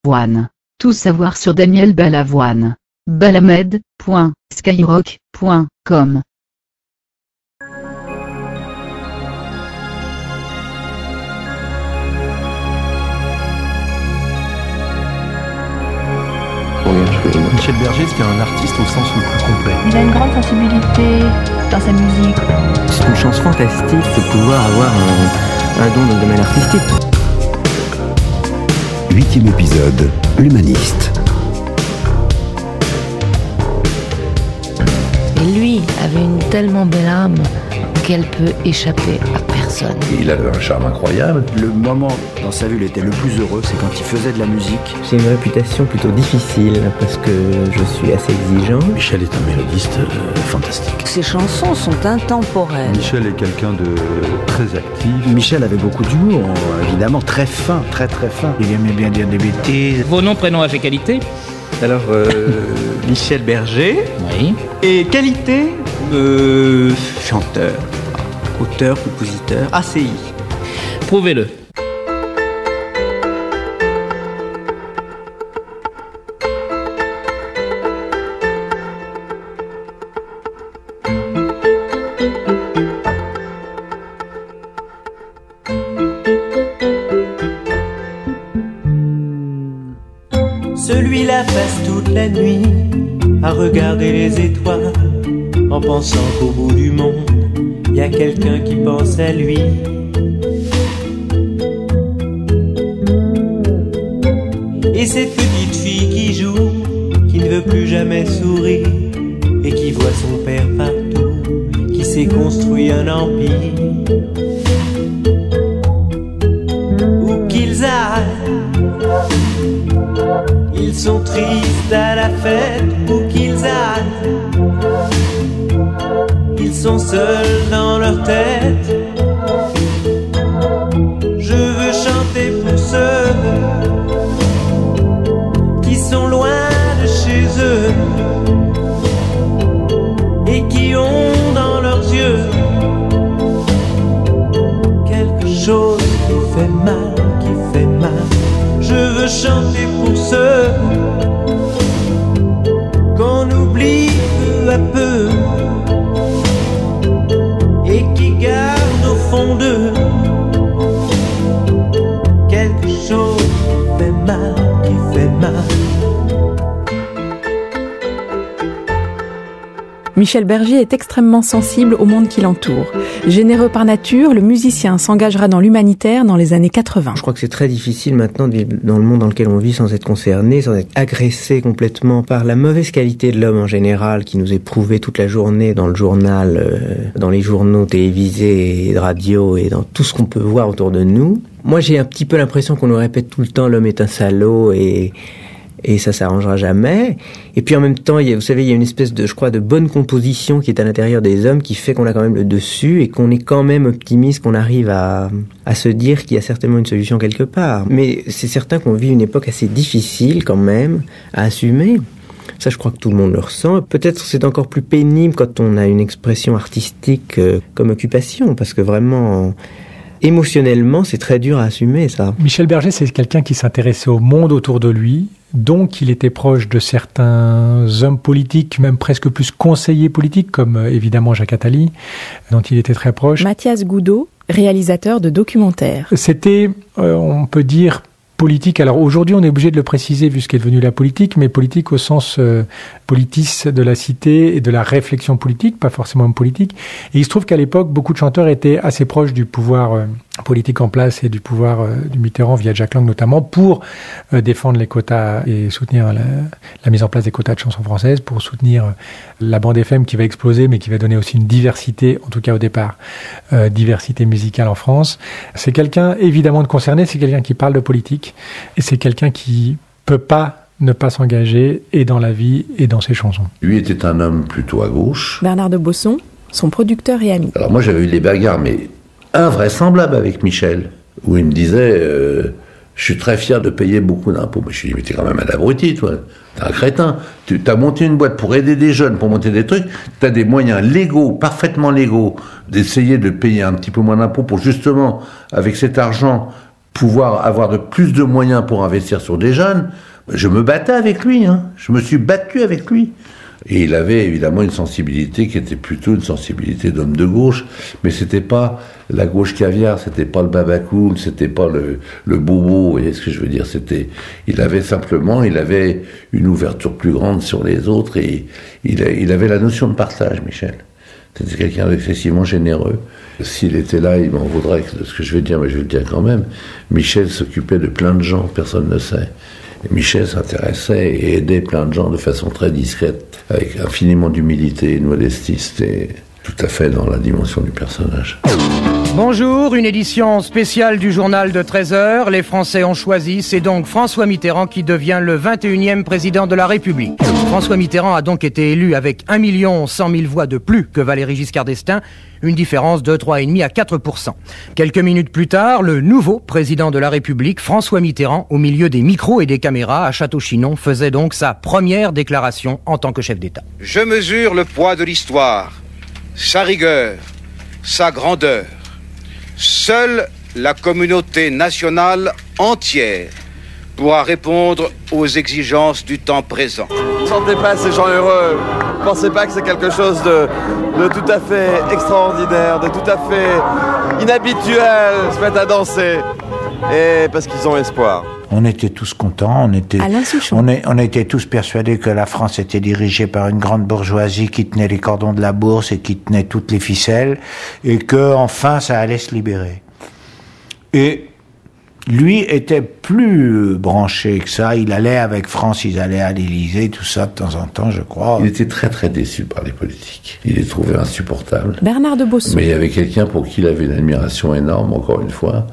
Balavoine. Tout savoir sur Daniel Balavoine. balamed.skyrock.com. Michel Berger, c'est un artiste au sens le plus complet. Il a une grande sensibilité dans sa musique. C'est une chance fantastique de pouvoir avoir un don dans le domaine artistique. 8e épisode, l'humaniste. Et lui avait une tellement belle âme qu'elle peut échapper à personne. Il avait un charme incroyable. Le moment dans sa vie où il était le plus heureux, c'est quand il faisait de la musique. J'ai une réputation plutôt difficile parce que je suis assez exigeant. Michel est un mélodiste fantastique. Ses chansons sont intemporelles. Michel est quelqu'un de très actif. Michel avait beaucoup d'humour, évidemment, très fin, très très fin. Il aimait bien dire des bêtises. Vos noms, prénoms, âge et qualité? Alors, Michel Berger. Oui. Et qualité chanteur, auteur, compositeur, ACI. Prouvez-le. Celui-là passe toute la nuit à regarder les étoiles, en pensant qu'au bout du monde, il y a quelqu'un qui pense à lui. Et cette petite fille qui joue, qui ne veut plus jamais sourire, et qui voit son père partout, qui s'est construit un empire. Où qu'ils aillent, ils sont tristes à la fête, où qu'ils aillent. Ils sont seuls dans leur tête. Je veux chanter pour ceux qui sont loin de chez eux et qui ont dans leurs yeux quelque chose qui fait mal, qui fait mal. Je veux chanter pour ceux qu'on oublie peu à peu et qui gardent au fond d'eux quelque chose qui fait mal, qui fait mal. Michel Berger est extrêmement sensible au monde qui l'entoure. Généreux par nature, le musicien s'engagera dans l'humanitaire dans les années 80. Je crois que c'est très difficile maintenant de vivre dans le monde dans lequel on vit sans être concerné, sans être agressé complètement par la mauvaise qualité de l'homme en général qui nous est prouvée toute la journée dans le journal, dans les journaux télévisés et de radio et dans tout ce qu'on peut voir autour de nous. Moi, j'ai un petit peu l'impression qu'on nous répète tout le temps l'homme est un salaud et ça s'arrangera jamais. Et puis en même temps, vous savez, il y a une espèce de, je crois, de bonne composition qui est à l'intérieur des hommes qui fait qu'on a quand même le dessus et qu'on est quand même optimiste, qu'on arrive à se dire qu'il y a certainement une solution quelque part. Mais c'est certain qu'on vit une époque assez difficile quand même à assumer. Ça, je crois que tout le monde le ressent. Peut-être c'est encore plus pénible quand on a une expression artistique comme occupation, parce que vraiment, émotionnellement, c'est très dur à assumer, ça. Michel Berger, c'est quelqu'un qui s'intéressait au monde autour de lui. Donc, il était proche de certains hommes politiques, même presque plus conseillers politiques, comme évidemment Jacques Attali, dont il était très proche. Mathias Goudot, réalisateur de documentaires. C'était, on peut dire, politique. Alors aujourd'hui, on est obligé de le préciser vu ce qu'est devenu la politique, mais politique au sens politis de la cité et de la réflexion politique, pas forcément homme politique. Et il se trouve qu'à l'époque, beaucoup de chanteurs étaient assez proches du pouvoir politique en place et du pouvoir du Mitterrand via Jack Lang notamment pour défendre les quotas et soutenir la mise en place des quotas de chansons françaises, pour soutenir la bande FM qui va exploser mais qui va donner aussi une diversité, en tout cas au départ, diversité musicale en France. C'est quelqu'un évidemment de concerné, c'est quelqu'un qui parle de politique et c'est quelqu'un qui peut pas ne pas s'engager et dans la vie et dans ses chansons. Lui était un homme plutôt à gauche. Bernard de Bosson, son producteur et ami. Alors moi j'avais eu des bagarres mais invraisemblables avec Michel, où il me disait je suis très fier de payer beaucoup d'impôts. Mais je lui dis mais t'es quand même un abruti toi, t'es un crétin, tu as monté une boîte pour aider des jeunes, pour monter des trucs, t'as des moyens légaux, parfaitement légaux, d'essayer de payer un petit peu moins d'impôts pour justement, avec cet argent, pouvoir avoir plus de moyens pour investir sur des jeunes, je me battais avec lui, je me suis battu avec lui. Et il avait évidemment une sensibilité qui était plutôt une sensibilité d'homme de gauche, mais c'était pas la gauche caviar, c'était pas le babacool, c'était pas le bobo, vous voyez ce que je veux dire, il avait une ouverture plus grande sur les autres et il avait la notion de partage, Michel. C'était quelqu'un d'excessivement généreux. S'il était là, il m'en voudrait de ce que je vais dire, mais je vais le dire quand même. Michel s'occupait de plein de gens, personne ne sait. Et Michel s'intéressait et aidait plein de gens de façon très discrète, avec infiniment d'humilité et de modestie. C'était tout à fait dans la dimension du personnage. Bonjour, une édition spéciale du journal de 13h. Les Français ont choisi, c'est donc François Mitterrand qui devient le 21e président de la République. François Mitterrand a donc été élu avec 1 100 000 voix de plus que Valéry Giscard d'Estaing, une différence de 3,5 à 4%. Quelques minutes plus tard, le nouveau président de la République, François Mitterrand, au milieu des micros et des caméras à Château-Chinon, faisait donc sa première déclaration en tant que chef d'État. Je mesure le poids de l'histoire, sa rigueur, sa grandeur. Seule la communauté nationale entière pourra répondre aux exigences du temps présent. Ne sentez pas ces gens heureux. Ne pensez pas que c'est quelque chose de tout à fait extraordinaire, de tout à fait inhabituel, se mettre à danser. Et parce qu'ils ont espoir. On était tous contents, on était tous persuadés que la France était dirigée par une grande bourgeoisie qui tenait les cordons de la bourse et qui tenait toutes les ficelles, et que enfin ça allait se libérer. Et lui était plus branché que ça, il allait avec France, ils allaient à l'Élysée, tout ça de temps en temps, je crois. Il était très très déçu par les politiques. Il les trouvait insupportables. Bernard de Bosson. Mais il y avait quelqu'un pour qui il avait une admiration énorme, encore une fois.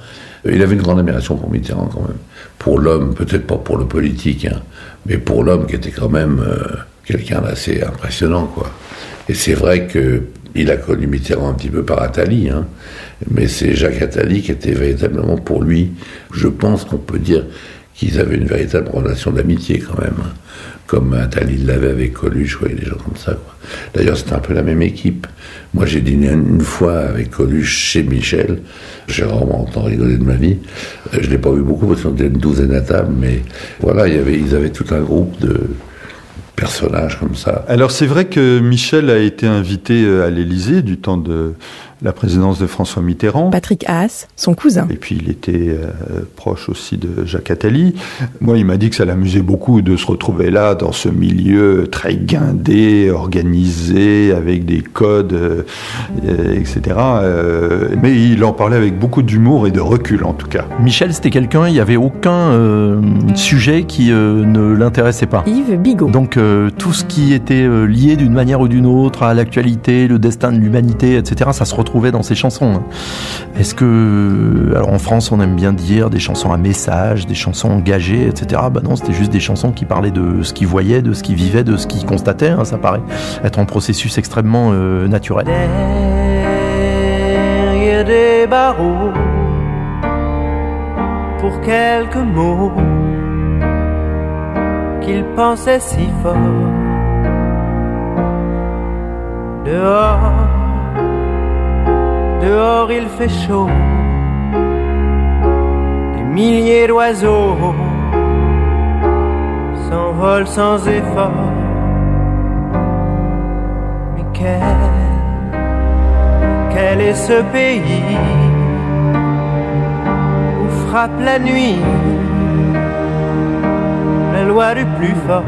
Il avait une grande admiration pour Mitterrand quand même. Pour l'homme, peut-être pas pour le politique, mais pour l'homme qui était quand même quelqu'un d'assez impressionnant, quoi. Et c'est vrai qu'il a connu Mitterrand un petit peu par Attali, mais c'est Jacques Attali qui était véritablement pour lui. Je pense qu'on peut dire qu'ils avaient une véritable relation d'amitié quand même, comme Attali l'avait avec Coluche, des gens comme ça, quoi. D'ailleurs, c'était un peu la même équipe. Moi, j'ai dîné une fois avec Coluche chez Michel. J'ai rarement autant rigolé de ma vie. Je ne l'ai pas vu beaucoup parce qu'on était une douzaine à table, mais voilà, ils avaient tout un groupe de personnages comme ça. Alors, c'est vrai que Michel a été invité à l'Élysée du temps de la présidence de François Mitterrand. Patrick Haas, son cousin. Et puis il était proche aussi de Jacques Attali. Moi, il m'a dit que ça l'amusait beaucoup de se retrouver là, dans ce milieu très guindé, organisé, avec des codes, etc. Mais il en parlait avec beaucoup d'humour et de recul, en tout cas. Michel, c'était quelqu'un, il n'y avait aucun sujet qui ne l'intéressait pas. Yves Bigot. Donc tout ce qui était lié d'une manière ou d'une autre à l'actualité, le destin de l'humanité, etc., ça se retrouvait dans ses chansons. Est-ce que... Alors en France, on aime bien dire des chansons à message, des chansons engagées, etc. Ben non, c'était juste des chansons qui parlaient de ce qu'il voyait, de ce qu'il vivait, de ce qu'il constatait. Ça paraît être un processus extrêmement naturel. Derrière des barreaux, pour quelques mots qu'il pensait si fort. Dehors il fait chaud, des milliers d'oiseaux s'envolent sans effort. Mais quel est ce pays où frappe la nuit la loi du plus fort?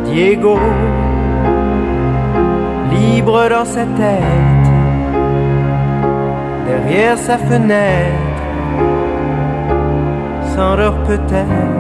Diego, libre dans sa tête, derrière sa fenêtre, s'endort peut-être.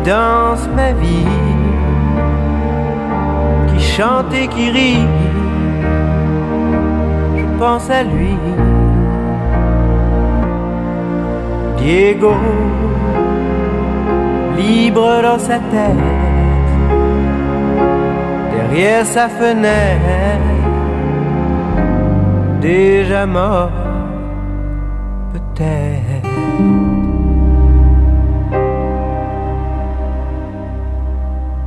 Danse ma vie, qui chante et qui rit, pense à lui. Diego, libre dans sa tête, derrière sa fenêtre, déjà mort, peut-être.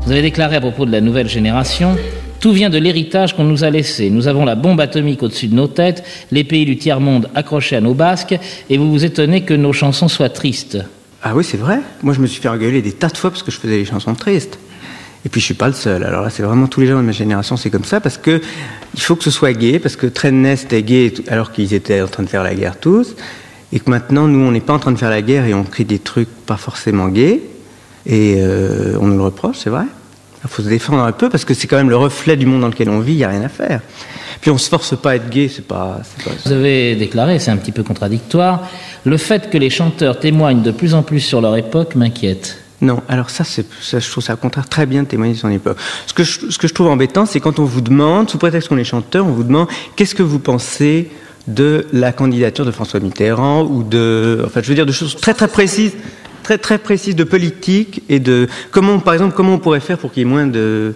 Vous avez déclaré à propos de la nouvelle génération: tout vient de l'héritage qu'on nous a laissé. Nous avons la bombe atomique au-dessus de nos têtes, les pays du tiers-monde accrochés à nos basques, et vous vous étonnez que nos chansons soient tristes. Ah oui, c'est vrai. Moi, je me suis fait engueuler des tas de fois parce que je faisais des chansons tristes. Et puis, je suis pas le seul. Alors là, c'est vraiment tous les gens de ma génération, c'est comme ça, parce que il faut que ce soit gay, parce que Trennes était gay alors qu'ils étaient en train de faire la guerre tous, et que maintenant, nous, on n'est pas en train de faire la guerre et on crie des trucs pas forcément gays, et on nous le reproche, c'est vrai. Il faut se défendre un peu parce que c'est quand même le reflet du monde dans lequel on vit, il n'y a rien à faire. Puis on se force pas à être gay, c'est pas... Vous avez déclaré, c'est un petit peu contradictoire, le fait que les chanteurs témoignent de plus en plus sur leur époque m'inquiète. Non, alors ça, je trouve ça au contraire très bien de témoigner de son époque. Ce que je trouve embêtant, c'est quand on vous demande, sous prétexte qu'on est chanteur, on vous demande qu'est-ce que vous pensez de la candidature de François Mitterrand ou de... Enfin, je veux dire de choses très très précises. Très très précise de politique et de comment, par exemple, comment on pourrait faire pour qu'il y ait moins de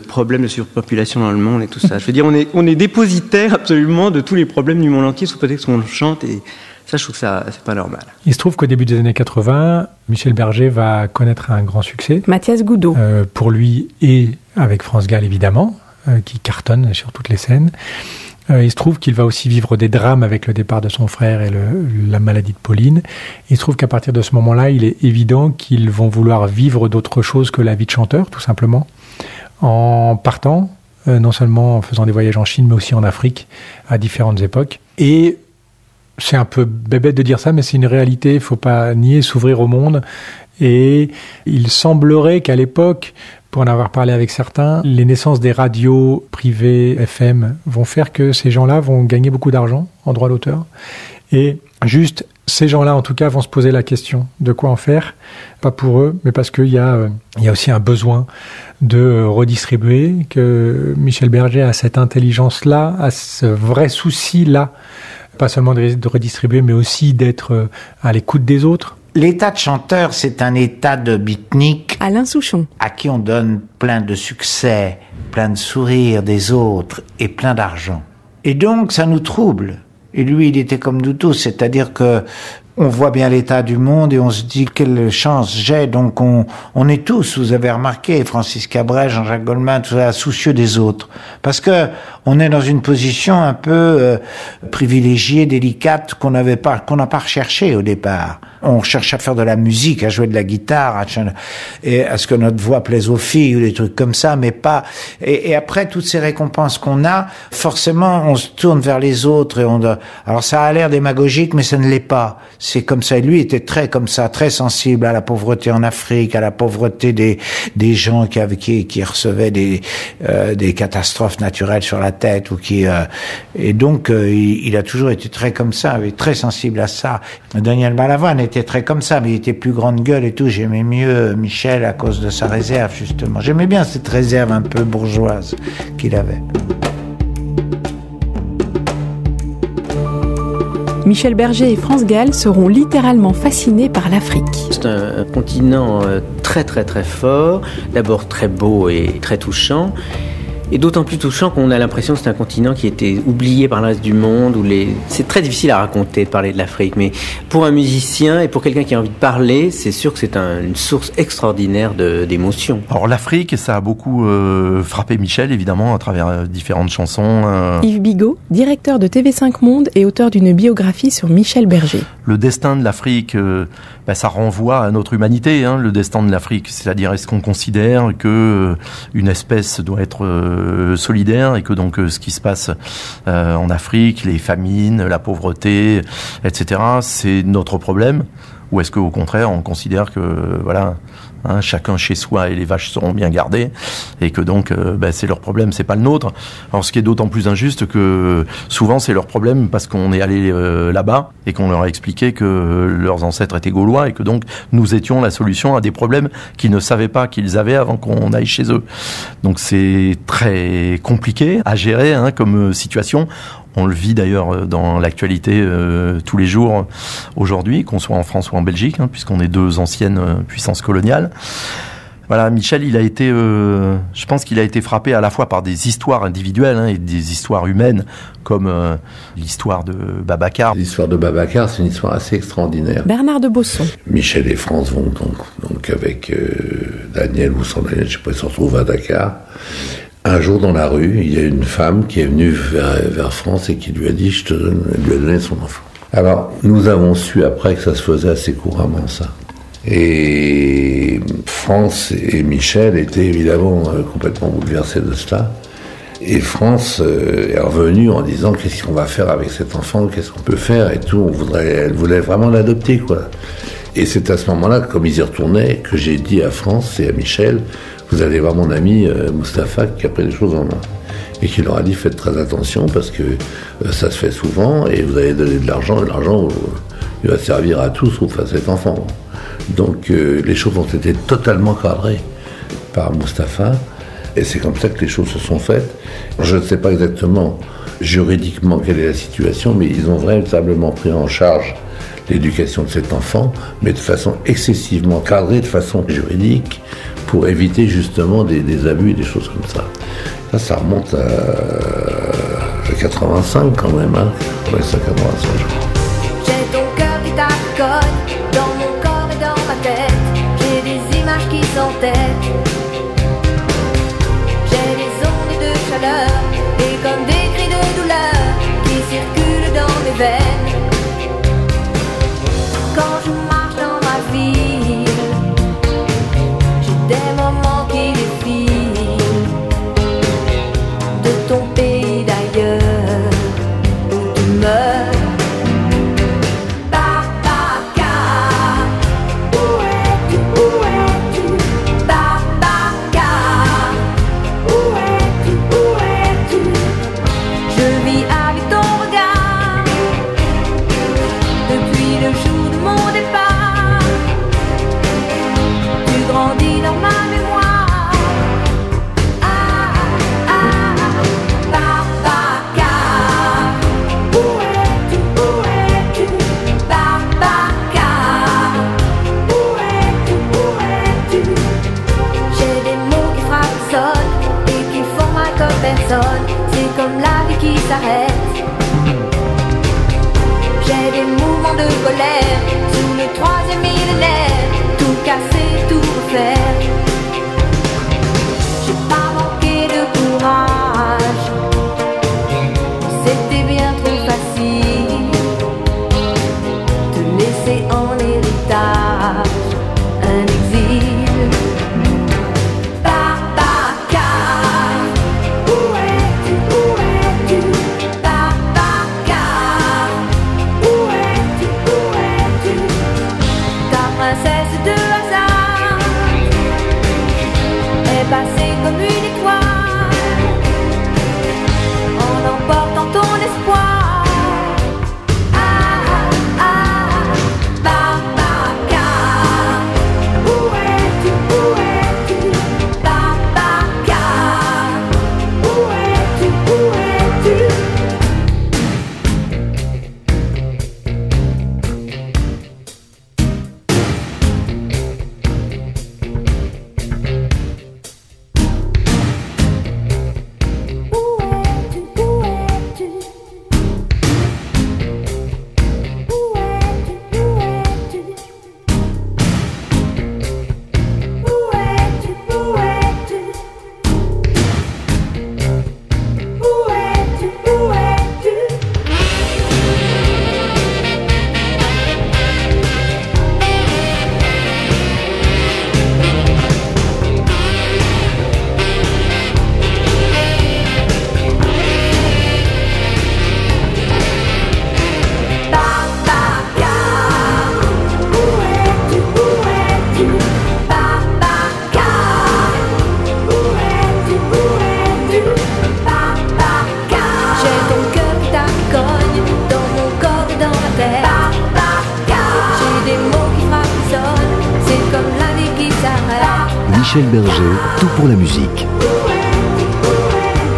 problèmes de surpopulation dans le monde et tout ça. Je veux dire, on est dépositaire absolument de tous les problèmes du monde entier sous prétexte qu'on chante, et ça, je trouve que ça, c'est pas normal. Il se trouve qu'au début des années 80, Michel Berger va connaître un grand succès. Mathias Goudot. Pour lui et avec France Gall, évidemment, qui cartonne sur toutes les scènes. Il se trouve qu'il va aussi vivre des drames avec le départ de son frère et la maladie de Pauline. Il se trouve qu'à partir de ce moment-là, il est évident qu'ils vont vouloir vivre d'autre chose que la vie de chanteur, tout simplement, en partant, non seulement en faisant des voyages en Chine, mais aussi en Afrique, à différentes époques. Et c'est un peu bébête de dire ça, mais c'est une réalité, il ne faut pas nier, s'ouvrir au monde. Et il semblerait qu'à l'époque, pour en avoir parlé avec certains, les naissances des radios privées FM vont faire que ces gens-là vont gagner beaucoup d'argent en droit d'auteur. Et juste, ces gens-là, en tout cas, vont se poser la question de quoi en faire. Pas pour eux, mais parce qu'il y a aussi un besoin de redistribuer, que Michel Berger a cette intelligence-là, a ce vrai souci-là, pas seulement de redistribuer, mais aussi d'être à l'écoute des autres. L'état de chanteur, c'est un état de beatnik. Alain Souchon. À qui on donne plein de succès, plein de sourires des autres et plein d'argent. Et donc, ça nous trouble. Et lui, il était comme nous tous, c'est-à-dire que on voit bien l'état du monde et on se dit quelle chance j'ai. Donc on est tous, vous avez remarqué, Francis Cabrel, Jean-Jacques Goldman, tout ça, soucieux des autres. Parce que on est dans une position un peu privilégiée, délicate, qu'on n'a pas recherché au départ. On cherche à faire de la musique, à jouer de la guitare, et à ce que notre voix plaise aux filles ou des trucs comme ça, mais pas. Et après toutes ces récompenses qu'on a, forcément, on se tourne vers les autres et alors ça a l'air démagogique, mais ça ne l'est pas. C'est comme ça. Et lui était très comme ça, très sensible à la pauvreté en Afrique, à la pauvreté des gens qui recevaient des catastrophes naturelles sur la tête ou et donc il a toujours été très comme ça, très sensible à ça. Daniel Balavoine était très comme ça, mais il était plus grande gueule et tout. J'aimais mieux Michel à cause de sa réserve, justement. J'aimais bien cette réserve un peu bourgeoise qu'il avait. Michel Berger et France Gall seront littéralement fascinés par l'Afrique. C'est un continent très très très fort, d'abord très beau et très touchant, et d'autant plus touchant qu'on a l'impression que c'est un continent qui était oublié par le reste du monde. C'est très difficile à raconter, de parler de l'Afrique, mais pour un musicien et pour quelqu'un qui a envie de parler, c'est sûr que c'est une source extraordinaire d'émotions. Alors l'Afrique, ça a beaucoup frappé Michel, évidemment, à travers différentes chansons. Yves Bigot, directeur de TV5 Monde et auteur d'une biographie sur Michel Berger. Le destin de l'Afrique, ça renvoie à notre humanité, le destin de l'Afrique. C'est-à-dire, est-ce qu'on considère que une espèce doit être solidaire et que donc ce qui se passe en Afrique, les famines, la pauvreté, etc., c'est notre problème? Ou est-ce qu'au contraire, on considère que hein, chacun chez soi et les vaches seront bien gardées, et que donc c'est leur problème, c'est pas le nôtre. Alors ce qui est d'autant plus injuste que souvent c'est leur problème parce qu'on est allé là-bas et qu'on leur a expliqué que leurs ancêtres étaient gaulois et que donc nous étions la solution à des problèmes qu'ils ne savaient pas qu'ils avaient avant qu'on aille chez eux. Donc c'est très compliqué à gérer comme situation. On le vit d'ailleurs dans l'actualité tous les jours aujourd'hui, qu'on soit en France ou en Belgique, puisqu'on est deux anciennes puissances coloniales. Voilà, Michel, il a été, je pense qu'il a été frappé à la fois par des histoires individuelles et des histoires humaines, comme l'histoire de Babacar. L'histoire de Babacar, c'est une histoire assez extraordinaire. Bernard de Bosson. Michel et France vont donc avec Daniel ou sans Daniel, je ne sais pas, ils se retrouvent à Dakar. Un jour dans la rue, il y a une femme qui est venue vers France et qui lui a dit lui a donné son enfant. Alors, nous avons su après que ça se faisait assez couramment, ça. Et France et Michel étaient évidemment complètement bouleversés de cela. Et France est revenue en disant qu'est-ce qu'on va faire avec cet enfant, qu'est-ce qu'on peut faire et tout. Elle voulait vraiment l'adopter, quoi. Et c'est à ce moment-là, comme ils y retournaient, que j'ai dit à France et à Michel, vous allez voir mon ami Mustapha qui a pris les choses en main. Et qui leur a dit, faites très attention parce que ça se fait souvent et vous allez donner de l'argent et l'argent il va servir à tout sauf à cet enfant. Donc les choses ont été totalement cadrées par Mustapha et c'est comme ça que les choses se sont faites. Je ne sais pas exactement juridiquement quelle est la situation, mais ils ont véritablement pris en charge l'éducation de cet enfant, mais de façon excessivement cadrée, de façon juridique, pour éviter justement des abus et des choses comme ça. Ça remonte à 85 quand même, Ouais, c'est 85 je crois. J'ai ton cœur qui t'accorde, dans mon corps et dans ma tête. J'ai des images qui s'entêtent. J'ai des ondes de chaleur, et comme des cris de douleur qui circulent dans mes veines. Quand je marche dans ma ville, j'ai des moments qui défilent de ton pays d'ailleurs où tu meurs. C'est comme la vie qui s'arrête. J'ai des mouvements de colère sous le 3e millénaire. Tout casser, tout refaire. J'ai pas manqué de courage. C'était bien trop facile de laisser en héritage un exil. Passé comme une étoile en emportant ton espoir. Babacar, où es-tu, où es-tu? Babacar, où es-tu, où es-tu? Michel Berger, tout pour la musique.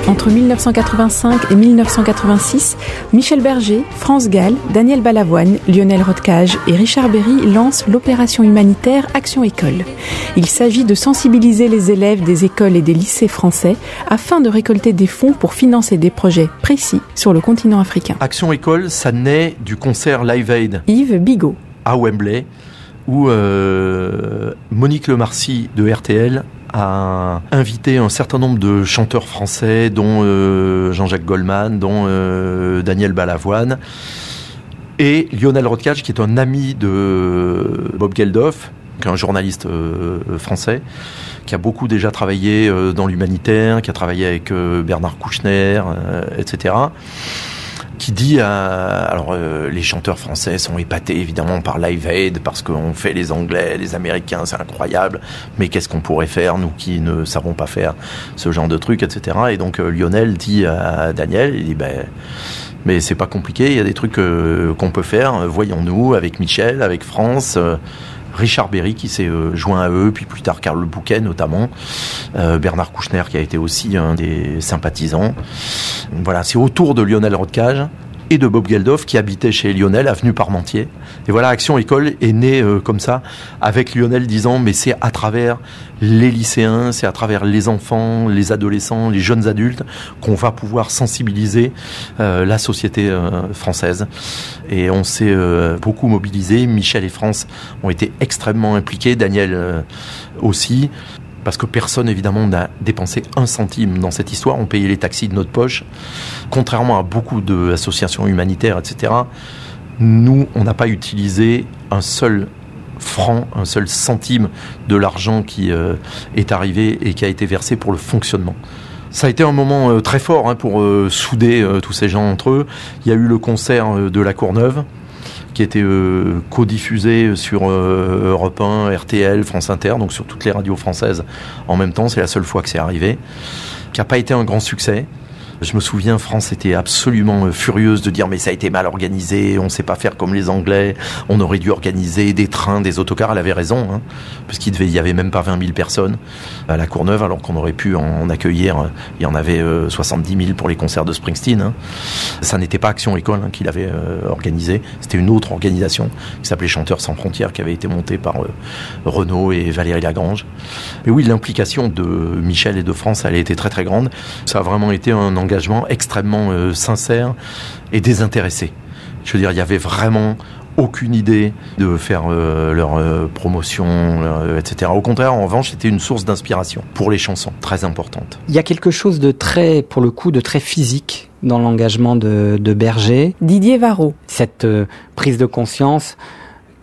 Entre 1985 et 1986, Michel Berger, France Gall, Daniel Balavoine, Lionel Rodcage et Richard Berry lancent l'opération humanitaire Action École. Il s'agit de sensibiliser les élèves des écoles et des lycées français afin de récolter des fonds pour financer des projets précis sur le continent africain. Action École, ça naît du concert Live Aid. Yves Bigot. À Wembley, où Monique Lemarcy de RTL a invité un certain nombre de chanteurs français, dont Jean-Jacques Goldman, dont Daniel Balavoine, et Lionel Rodcage, qui est un ami de Bob Geldof, qui est un journaliste français, qui a beaucoup déjà travaillé dans l'humanitaire, qui a travaillé avec Bernard Kouchner, etc., qui dit les chanteurs français sont épatés évidemment par Live Aid parce qu'on fait les Anglais, les Américains, c'est incroyable, mais qu'est-ce qu'on pourrait faire nous qui ne savons pas faire ce genre de trucs, etc. Et donc Lionel dit à Daniel, il dit mais c'est pas compliqué, il y a des trucs qu'on peut faire, voyons-nous avec Michel, avec France. Richard Berry qui s'est joint à eux, puis plus tard Karl Bouquet notamment, Bernard Kouchner qui a été aussi un des sympathisants. Voilà, c'est autour de Lionel Rodcage et de Bob Geldof qui habitait chez Lionel, avenue Parmentier. Et voilà, Action École est née comme ça, avec Lionel disant mais c'est à travers les lycéens, c'est à travers les enfants, les adolescents, les jeunes adultes qu'on va pouvoir sensibiliser la société française. Et on s'est beaucoup mobilisé. Michel et France ont été extrêmement impliqués, Daniel aussi. Parce que personne, évidemment, n'a dépensé un centime dans cette histoire. On payait les taxis de notre poche. Contrairement à beaucoup d'associations humanitaires, etc., nous, on n'a pas utilisé un seul franc, un seul centime de l'argent qui est arrivé et qui a été versé pour le fonctionnement. Ça a été un moment très fort pour souder tous ces gens entre eux. Il y a eu le concert de La Courneuve, qui était co-diffusé sur Europe 1, RTL, France Inter, donc sur toutes les radios françaises en même temps. C'est la seule fois que c'est arrivé. Qui n'a pas été un grand succès. Je me souviens, France était absolument furieuse de dire mais ça a été mal organisé, on ne sait pas faire comme les Anglais, on aurait dû organiser des trains, des autocars. Elle avait raison, parce qu'il y avait même pas 20 000 personnes à La Courneuve, alors qu'on aurait pu en accueillir. Il y en avait 70 000 pour les concerts de Springsteen. Ça n'était pas Action École qui l'avait organisé, c'était une autre organisation qui s'appelait Chanteurs sans frontières, qui avait été montée par Renaud et Valérie Lagrange. Mais oui, l'implication de Michel et de France, elle a été très très grande. Ça a vraiment été un engagement extrêmement sincère et désintéressé. Je veux dire, il y avait vraiment aucune idée de faire leur promotion, etc. Au contraire, en revanche, c'était une source d'inspiration pour les chansons, très importante. Il y a quelque chose de très, pour le coup, de très physique dans l'engagement de Berger. Didier Varro. Cette prise de conscience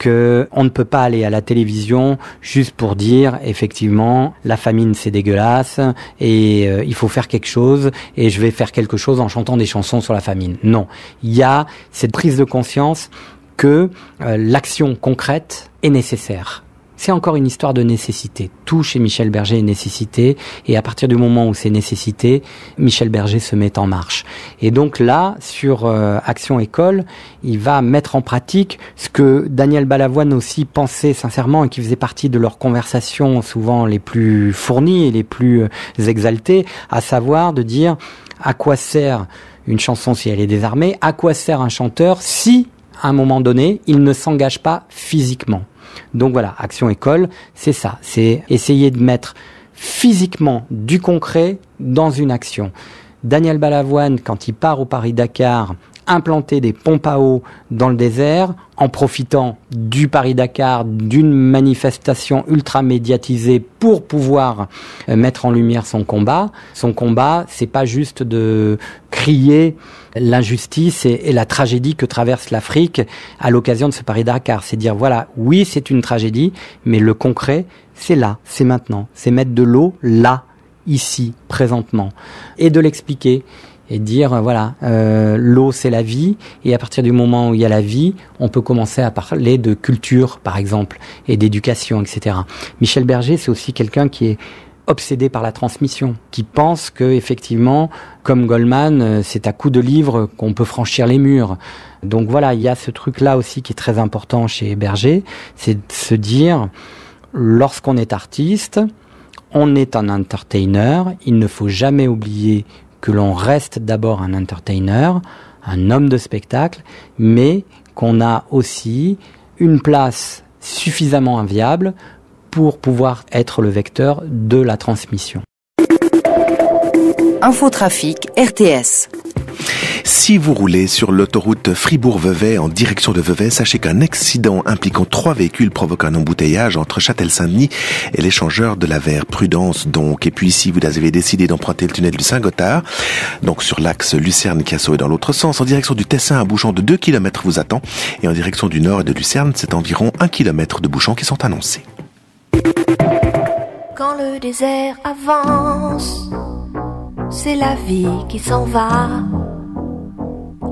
qu'on ne peut pas aller à la télévision juste pour dire effectivement la famine c'est dégueulasse et il faut faire quelque chose et je vais faire quelque chose en chantant des chansons sur la famine. Non, il y a cette prise de conscience que l'action concrète est nécessaire. C'est encore une histoire de nécessité. Tout chez Michel Berger est nécessité et à partir du moment où c'est nécessité, Michel Berger se met en marche. Et donc là, sur Action École, il va mettre en pratique ce que Daniel Balavoine aussi pensait sincèrement et qui faisait partie de leurs conversations souvent les plus fournies et les plus exaltées, à savoir de dire à quoi sert une chanson si elle est désarmée, à quoi sert un chanteur si, à un moment donné, il ne s'engage pas physiquement. Donc voilà, Action École, c'est ça, c'est essayer de mettre physiquement du concret dans une action. Daniel Balavoine, quand il part au Paris-Dakar, implanter des pompes à eau dans le désert, en profitant du Paris-Dakar, d'une manifestation ultra médiatisée pour pouvoir mettre en lumière son combat. Son combat, c'est pas juste de crier l'injustice et la tragédie que traverse l'Afrique à l'occasion de ce Paris-Dakar. C'est dire, voilà, oui, c'est une tragédie, mais le concret, c'est là, c'est maintenant. C'est mettre de l'eau là, ici, présentement. Et de l'expliquer. Et dire, voilà, l'eau c'est la vie, et à partir du moment où il y a la vie, on peut commencer à parler de culture, par exemple, et d'éducation, etc. Michel Berger, c'est aussi quelqu'un qui est obsédé par la transmission, qui pense que effectivement, comme Goldman, c'est à coup de livres qu'on peut franchir les murs. Donc voilà, il y a ce truc-là aussi qui est très important chez Berger, c'est de se dire, lorsqu'on est artiste, on est un entertainer. Il ne faut jamais oublier que l'on reste d'abord un entertainer, un homme de spectacle, mais qu'on a aussi une place suffisamment inviable pour pouvoir être le vecteur de la transmission. Infotrafic RTS. Si vous roulez sur l'autoroute Fribourg-Vevey en direction de Vevey, sachez qu'un accident impliquant 3 véhicules provoque un embouteillage entre Châtel-Saint-Denis et l'échangeur de la Verre. Prudence donc. Et puis si vous avez décidé d'emprunter le tunnel du Saint-Gothard, donc sur l'axe Lucerne-Chiasso et dans l'autre sens, en direction du Tessin, un bouchon de 2 km vous attend. Et en direction du nord et de Lucerne, c'est environ 1 km de bouchons qui sont annoncés. Quand le désert avance, c'est la vie qui s'en va.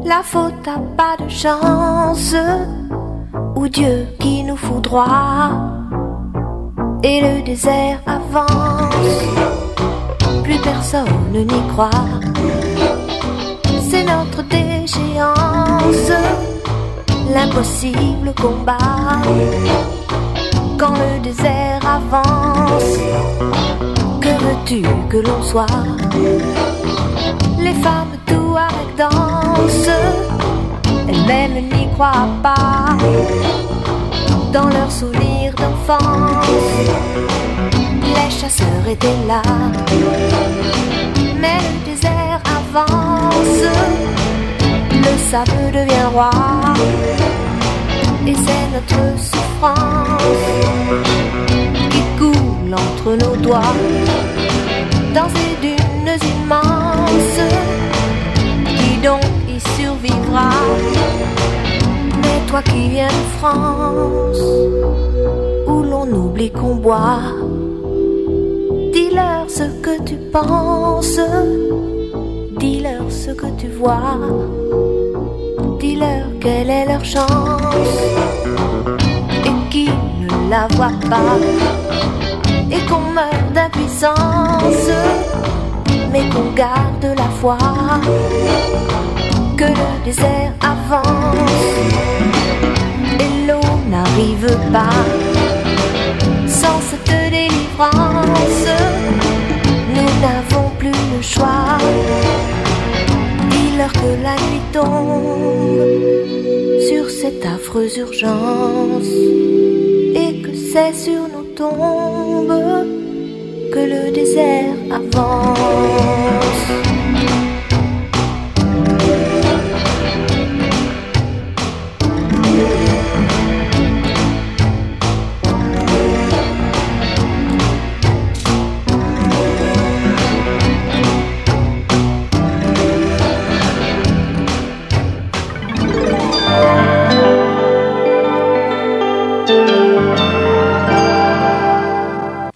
La faute a pas de chance, ou Dieu qui nous foudroie. Et le désert avance, plus personne n'y croit. C'est notre déchéance, l'impossible combat. Quand le désert avance, que veux-tu que l'on soit? Les femmes tout avec danse, elles-mêmes n'y croient pas. Dans leurs souvenirs d'enfance, les chasseurs étaient là. Mais le désert avance, le sable devient roi. Et c'est notre souffrance qui coule entre nos doigts dans ces dunes immenses. Qui donc y survivra? Mais toi qui viens de France, où l'on oublie qu'on boit, dis-leur ce que tu penses, dis-leur ce que tu vois. Dis-leur quelle est leur chance et qui ne la voit pas, et qu'on meurt d'impuissance mais qu'on garde la foi, que le désert avance et l'eau n'arrive pas. Sans cette délivrance, nous n'avons plus le choix. Dis-leur que la nuit tombe sur cette affreuse urgence et que c'est sur nos tombes que le désert avance.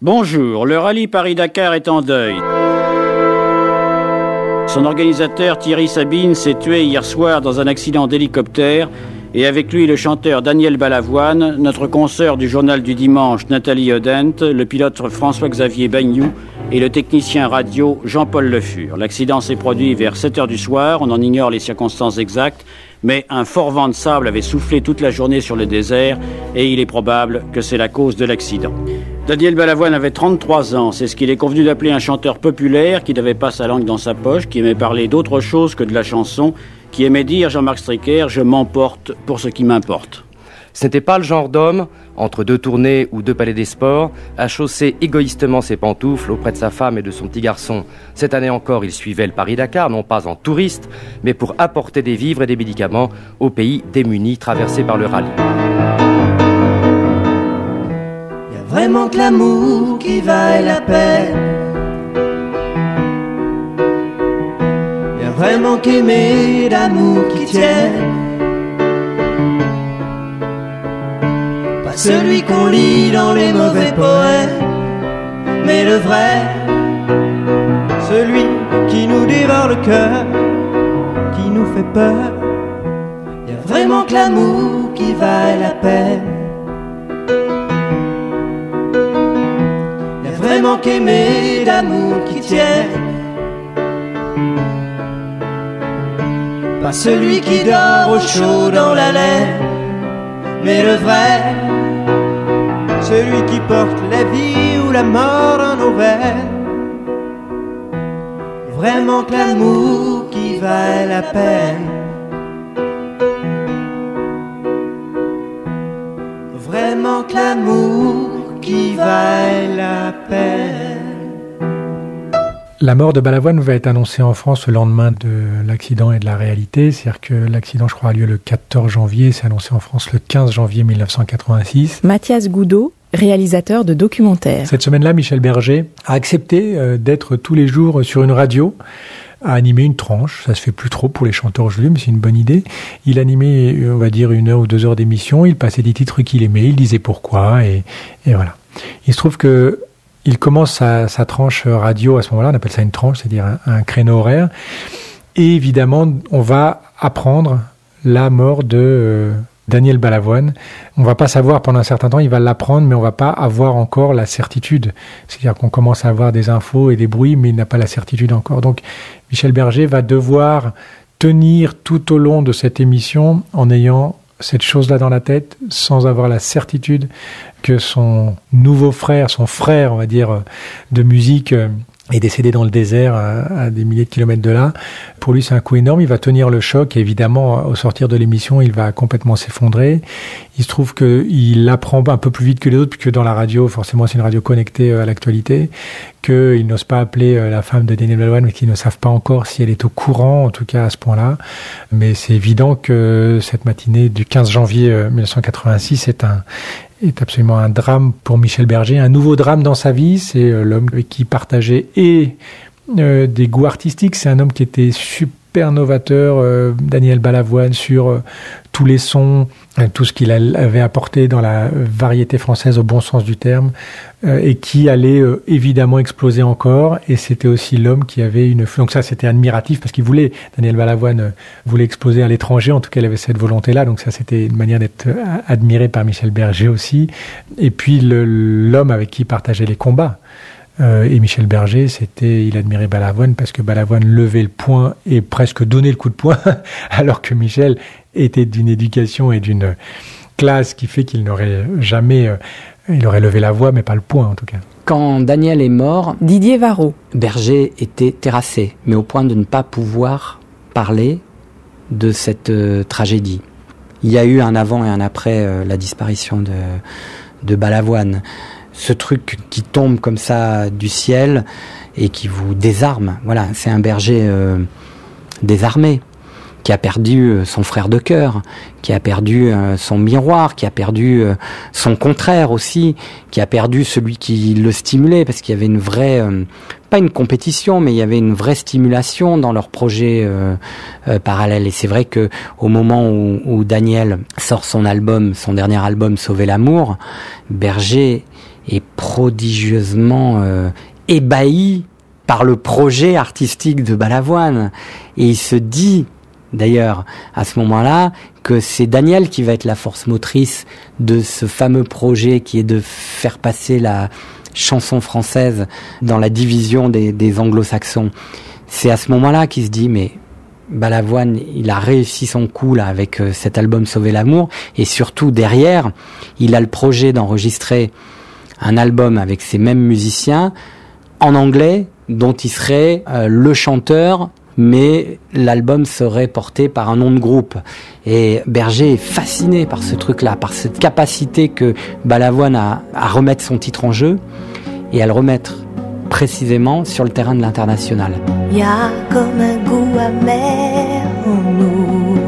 Bonjour, le rallye Paris-Dakar est en deuil. Son organisateur Thierry Sabine s'est tué hier soir dans un accident d'hélicoptère et avec lui le chanteur Daniel Balavoine, notre consoeur du journal du dimanche Nathalie Odent, le pilote François-Xavier Bagnou et le technicien radio Jean-Paul Le Fur. L'accident s'est produit vers 7h du soir, on en ignore les circonstances exactes, mais un fort vent de sable avait soufflé toute la journée sur le désert et il est probable que c'est la cause de l'accident. Daniel Balavoine avait 33 ans, c'est ce qu'il est convenu d'appeler un chanteur populaire qui n'avait pas sa langue dans sa poche, qui aimait parler d'autre chose que de la chanson, qui aimait dire, Jean-Marc Stricker, je m'emporte pour ce qui m'importe. Ce n'était pas le genre d'homme, entre 2 tournées ou 2 palais des sports, à chausser égoïstement ses pantoufles auprès de sa femme et de son petit garçon. Cette année encore, il suivait le Paris-Dakar, non pas en touriste, mais pour apporter des vivres et des médicaments aux pays démunis traversés par le rallye. Y a vraiment que l'amour qui vaille la peine. Y a vraiment qu'aimer l'amour qui tienne. Celui qu'on lit dans les mauvais poèmes, mais le vrai, celui qui nous dévore le cœur, qui nous fait peur. Y a vraiment que l'amour qui vaille la peine. Y a vraiment qu'aimer l'amour qui tienne. Pas celui qui dort au chaud dans la laine, mais le vrai, celui qui porte la vie ou la mort dans nos veines. Vraiment que l'amour qui vaille la peine. Vraiment que l'amour qui vaille la peine. La mort de Balavoine va être annoncée en France le lendemain de l'accident et de la réalité. C'est-à-dire que l'accident, je crois, a lieu le 14 janvier. C'est annoncé en France le 15 janvier 1986. Mathias Goudot, réalisateur de documentaires. Cette semaine-là, Michel Berger a accepté d'être tous les jours sur une radio, a animé une tranche. Ça se fait plus trop pour les chanteurs aujourd'hui, mais c'est une bonne idée. Il animait, on va dire, 1 heure ou 2 heures d'émission. Il passait des titres qu'il aimait, il disait pourquoi, et voilà. Il se trouve que il commence sa tranche radio à ce moment-là, on appelle ça une tranche, c'est-à-dire un créneau horaire. Et évidemment, on va apprendre la mort de Daniel Balavoine. On va pas savoir pendant un certain temps, il va l'apprendre, mais on va pas avoir encore la certitude. C'est-à-dire qu'on commence à avoir des infos et des bruits, mais il n'a pas la certitude encore. Donc, Michel Berger va devoir tenir tout au long de cette émission en ayant cette chose-là dans la tête, sans avoir la certitude que son nouveau frère, son frère, on va dire, de musique, est décédé dans le désert à des milliers de kilomètres de là. Pour lui, c'est un coup énorme. Il va tenir le choc et évidemment, au sortir de l'émission, il va complètement s'effondrer. Il se trouve qu'il apprend un peu plus vite que les autres, puisque dans la radio, forcément, c'est une radio connectée à l'actualité, qu'il n'ose pas appeler la femme de Daniel Balavoine, mais qu'ils ne savent pas encore si elle est au courant, en tout cas à ce point-là. Mais c'est évident que cette matinée du 15 janvier 1986 est absolument un drame pour Michel Berger, un nouveau drame dans sa vie. C'est l'homme qui partageait des goûts artistiques. C'est un homme qui était super novateur, Daniel Balavoine, sur tous les sons, tout ce qu'il avait apporté dans la variété française au bon sens du terme, et qui allait évidemment exploser encore. Et c'était aussi l'homme qui avait donc ça, c'était admiratif, parce Daniel Balavoine voulait exploser à l'étranger, en tout cas il avait cette volonté-là, donc ça c'était une manière d'être admiré par Michel Berger aussi. Et puis l'homme avec qui il partageait les combats. Et Michel Berger, il admirait Balavoine parce que Balavoine levait le poing et presque donnait le coup de poing, alors que Michel était d'une éducation et d'une classe qui fait qu'il n'aurait jamais, il aurait levé la voix, mais pas le poing en tout cas. Quand Daniel est mort, Didier Varro, Berger était terrassé, mais au point de ne pas pouvoir parler de cette tragédie. Il y a eu un avant et un après la disparition de Balavoine. Ce truc qui tombe comme ça du ciel et qui vous désarme. Voilà, c'est un Berger désarmé, qui a perdu son frère de cœur, qui a perdu son miroir, qui a perdu son contraire aussi, qui a perdu celui qui le stimulait, parce qu'il y avait une vraie, pas une compétition, mais il y avait une vraie stimulation dans leur projet parallèle. Et c'est vrai que au moment où Daniel sort son dernier album, Sauver l'amour, Berger est prodigieusement ébahi par le projet artistique de Balavoine. Et il se dit, d'ailleurs, à ce moment-là, que c'est Daniel qui va être la force motrice de ce fameux projet qui est de faire passer la chanson française dans la division des anglo-saxons. C'est à ce moment-là qu'il se dit, mais Balavoine, il a réussi son coup là avec cet album Sauver l'amour, et surtout derrière, il a le projet d'enregistrer un album avec ces mêmes musiciens en anglais, dont il serait le chanteur, mais l'album serait porté par un nom de groupe. Et Berger est fasciné par ce truc-là, par cette capacité que Balavoine a à remettre son titre en jeu et à le remettre précisément sur le terrain de l'international. Il y a comme un goût amer en nous,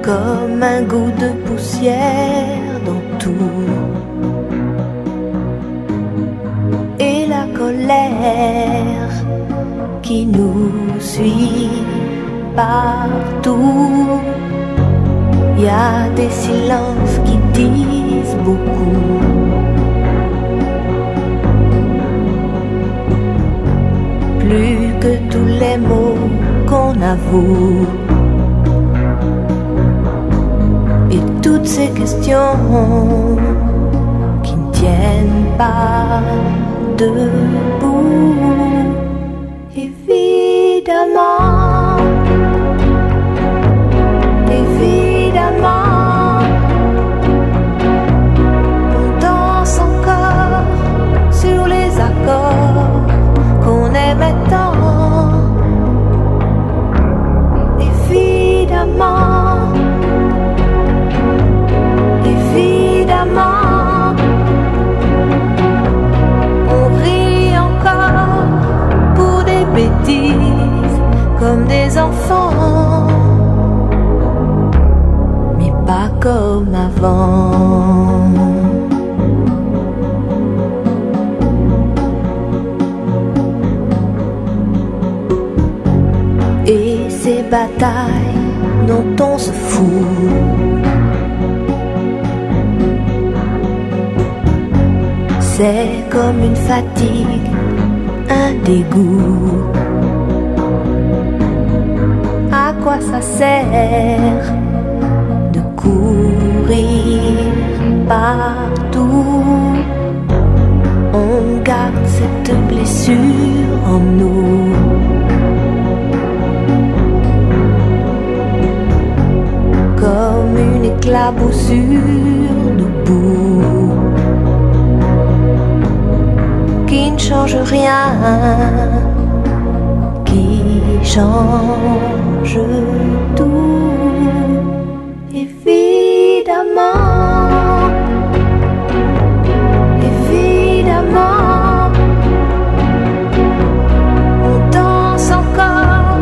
comme un goût de poussière dans tout, et la colère qui nous suit partout. Il y a des silences qui disent beaucoup, plus que tous les mots qu'on avoue. Et toutes ces questions qui ne tiennent pas debout. Évidemment, évidemment, Évidemment, évidemment, on rit encore pour des bêtises comme des enfants, mais pas comme avant. Et ces batailles dont on se fout, c'est comme une fatigue, un dégoût. À quoi ça sert de courir partout? On garde cette blessure en nous. Comme une éclaboussure de boue qui ne change rien, qui change tout. Évidemment, évidemment, on danse encore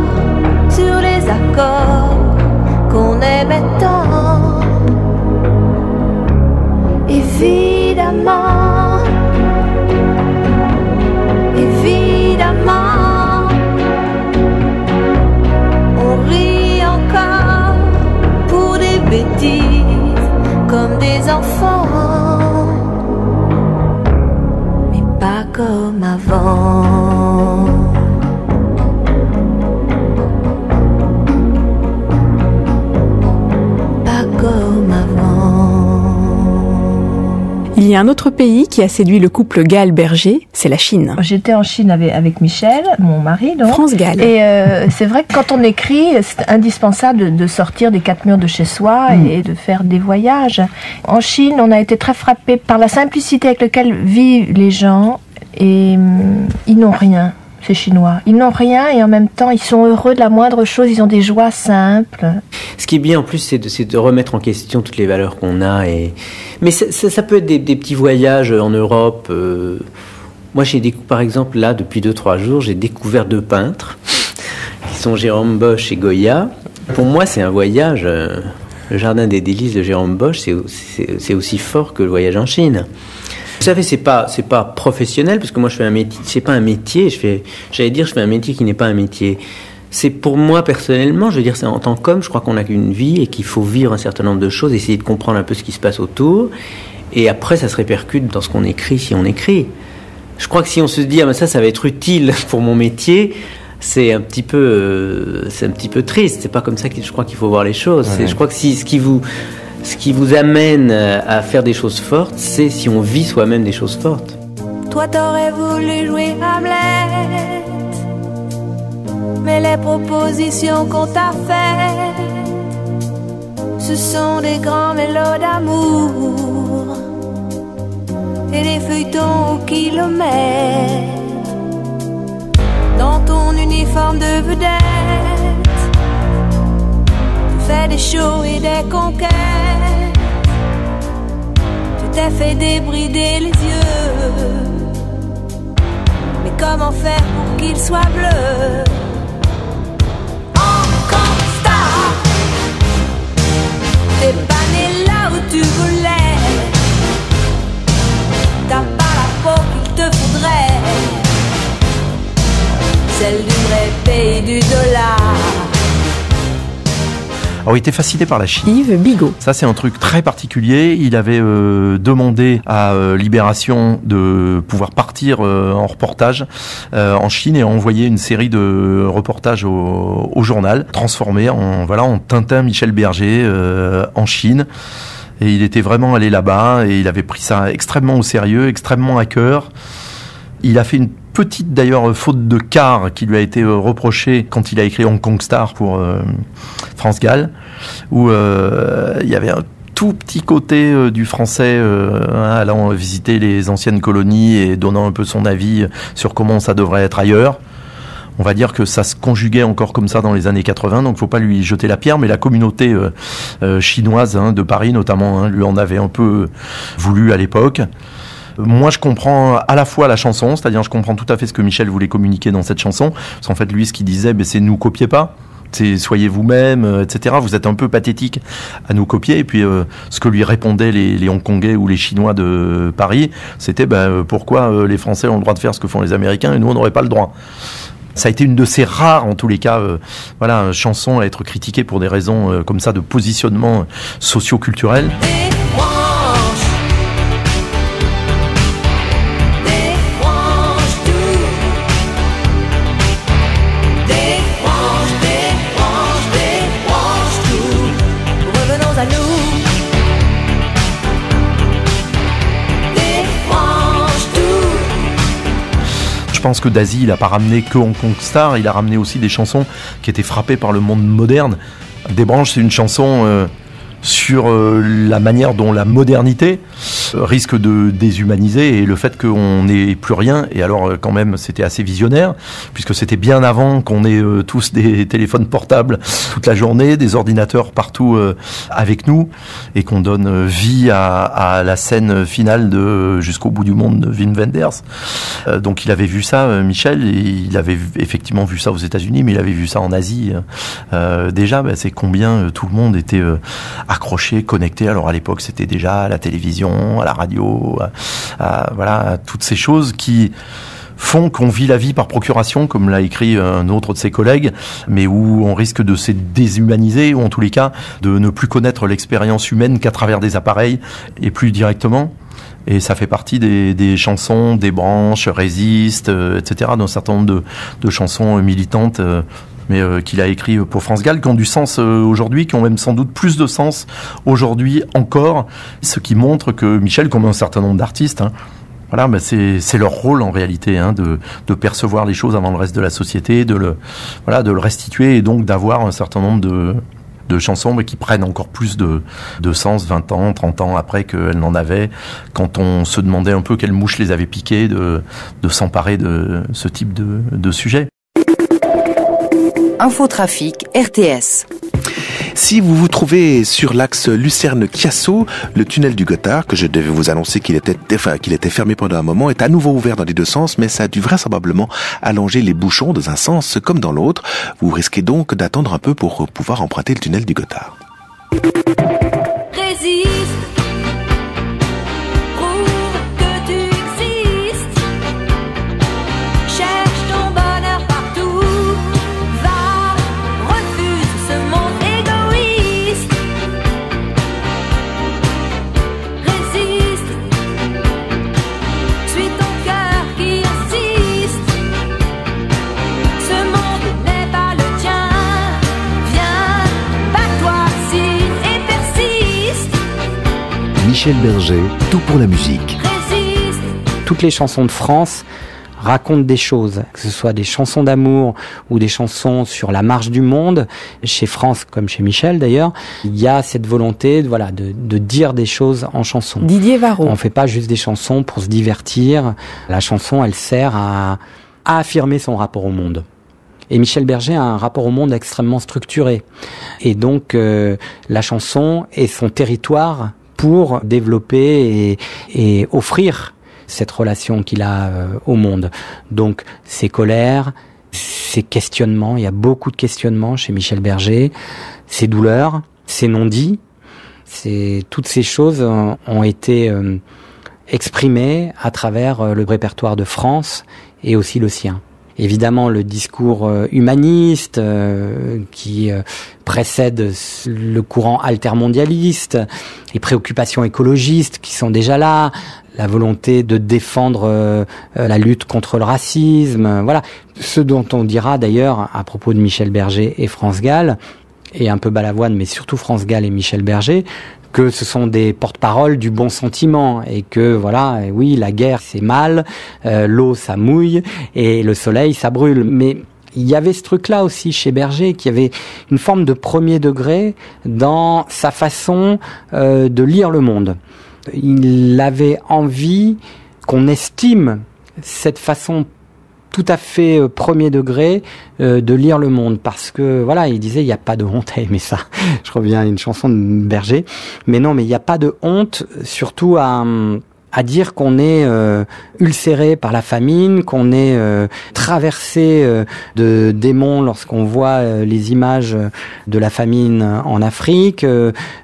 sur les accords qu'on aimait tant. Évidemment, évidemment, on rit encore pour des bêtises comme des enfants, mais pas comme avant. Il y a un autre pays qui a séduit le couple Gall-Berger, c'est la Chine. J'étais en Chine avec Michel, mon mari, donc. France Gall. Et c'est vrai que quand on écrit, c'est indispensable de sortir des quatre murs de chez soi et de faire des voyages. En Chine, on a été très frappés par la simplicité avec laquelle vivent les gens et ils n'ont rien. Ces Chinois. Ils n'ont rien et en même temps, ils sont heureux de la moindre chose, ils ont des joies simples. Ce qui est bien en plus, c'est de remettre en question toutes les valeurs qu'on a. Mais ça peut être des petits voyages en Europe. Moi, par exemple, là, depuis 2-3 jours, j'ai découvert 2 peintres, qui sont Jérôme Bosch et Goya. Pour moi, c'est un voyage. Le Jardin des délices de Jérôme Bosch, c'est aussi fort que le voyage en Chine. Vous savez, c'est pas professionnel, parce que moi je fais un métier, c'est pas un métier, je fais un métier qui n'est pas un métier. C'est pour moi personnellement, je veux dire, c'est en tant qu'homme, je crois qu'on n'a qu'une vie et qu'il faut vivre un certain nombre de choses, essayer de comprendre un peu ce qui se passe autour, et après ça se répercute dans ce qu'on écrit, si on écrit. Je crois que si on se dit, ah ben ça va être utile pour mon métier, c'est un petit peu triste. C'est pas comme ça que je crois qu'il faut voir les choses. Ouais. Je crois que ce qui vous amène à faire des choses fortes, c'est si on vit soi-même des choses fortes. Toi t'aurais voulu jouer Hamlet, mais les propositions qu'on t'a faites, ce sont des grands mélos d'amour et des feuilletons au kilomètre. Dans ton uniforme de vedette, tu fais des shows et des conquêtes. Tu t'es fait débrider les yeux, mais comment faire pour qu'ils soient bleus? En constat, t'es pas né là où tu voulais. T'as pas la peau qu'il te faudrait, celle du vrai pays du dollar. Alors, il était fasciné par la Chine. Yves Bigot. Ça, c'est un truc très particulier. Il avait demandé à Libération de pouvoir partir en reportage en Chine et envoyer une série de reportages au journal, transformé en Tintin Michel Berger en Chine. Et il était vraiment allé là-bas et il avait pris ça extrêmement au sérieux, extrêmement à cœur. Il a fait une petite, d'ailleurs, faute de quart qui lui a été reprochée quand il a écrit Hong Kong Star pour France Gall, où il y avait un tout petit côté du français allant visiter les anciennes colonies et donnant un peu son avis sur comment ça devrait être ailleurs. On va dire que ça se conjuguait encore comme ça dans les années 80, donc faut pas lui jeter la pierre, mais la communauté chinoise de Paris notamment lui en avait un peu voulu à l'époque. Moi, je comprends à la fois la chanson, c'est-à-dire je comprends tout à fait ce que Michel voulait communiquer dans cette chanson, parce qu'en fait, lui, ce qu'il disait, c'est nous copiez pas. C'est soyez vous-même, etc. Vous êtes un peu pathétique à nous copier. Et puis, ce que lui répondaient les Hongkongais ou les Chinois de Paris, c'était pourquoi les Français ont le droit de faire ce que font les Américains et nous, on n'aurait pas le droit. Ça a été une de ces rares, en tous les cas, chansons à être critiquées pour des raisons comme ça de positionnement socio-culturel. Je pense que Daisy, il n'a pas ramené que Hong Kong Star, il a ramené aussi des chansons qui étaient frappées par le monde moderne. Desbranches, c'est une chanson sur la manière dont la modernité risque de déshumaniser et le fait qu'on n'ait plus rien. Et alors quand même c'était assez visionnaire puisque c'était bien avant qu'on ait tous des téléphones portables toute la journée, des ordinateurs partout avec nous et qu'on donne vie à la scène finale de Jusqu'au bout du monde de Wim Wenders. Donc il avait vu ça, Michel, et il avait effectivement vu ça aux États-Unis, mais il avait vu ça en Asie déjà. C'est combien tout le monde était accroché, connecté. Alors à l'époque c'était déjà à la télévision, à la radio, à toutes ces choses qui font qu'on vit la vie par procuration, comme l'a écrit un autre de ses collègues, mais où on risque de se déshumaniser, ou en tous les cas de ne plus connaître l'expérience humaine qu'à travers des appareils et plus directement. Et ça fait partie des chansons, Desbranches, Résiste, etc., d'un certain nombre de chansons militantes mais qu'il a écrit pour France Gall, qui ont du sens aujourd'hui, qui ont même sans doute plus de sens aujourd'hui encore, ce qui montre que Michel, comme un certain nombre d'artistes, c'est leur rôle en réalité, de percevoir les choses avant le reste de la société, de le restituer et donc d'avoir un certain nombre de chansons mais qui prennent encore plus de sens 20 ans, 30 ans après qu'elles n'en avaient, quand on se demandait un peu quelle mouche les avait piquées, de s'emparer de ce type de sujet. Infotrafic RTS. Si vous vous trouvez sur l'axe Lucerne-Chiasso, le tunnel du Gothard, que je devais vous annoncer qu'il était fermé pendant un moment, est à nouveau ouvert dans les deux sens, mais ça a dû vraisemblablement allonger les bouchons dans un sens comme dans l'autre. Vous risquez donc d'attendre un peu pour pouvoir emprunter le tunnel du Gothard. Résiste. Michel Berger, tout pour la musique. Toutes les chansons de France racontent des choses, que ce soit des chansons d'amour ou des chansons sur la marche du monde. Chez France, comme chez Michel d'ailleurs, il y a cette volonté de dire des choses en chanson. Didier Varro. On fait pas juste des chansons pour se divertir. La chanson, elle sert à affirmer son rapport au monde. Et Michel Berger a un rapport au monde extrêmement structuré. Et donc, la chanson est son territoire pour développer et offrir cette relation qu'il a au monde. Donc, ses colères, ses questionnements, il y a beaucoup de questionnements chez Michel Berger, ses douleurs, ses non-dits, toutes ces choses ont été exprimées à travers le répertoire de France et aussi le sien. Évidemment, le discours humaniste qui précède le courant altermondialiste, les préoccupations écologistes qui sont déjà là, la volonté de défendre la lutte contre le racisme, voilà. Ce dont on dira d'ailleurs à propos de Michel Berger et France Gall, et un peu Balavoine, mais surtout France Gall et Michel Berger, que ce sont des porte-paroles du bon sentiment et que voilà, oui, la guerre c'est mal, l'eau ça mouille et le soleil ça brûle. Mais il y avait ce truc-là aussi chez Berger, qui avait une forme de premier degré dans sa façon de lire le monde. Il avait envie qu'on estime cette façon tout à fait premier degré de lire Le Monde, parce que voilà, il disait il n'y a pas de honte à aimer ça. Je reviens à une chanson de Berger, mais non, mais il n'y a pas de honte, surtout à dire qu'on est ulcéré par la famine, qu'on est traversé de démons lorsqu'on voit les images de la famine en Afrique,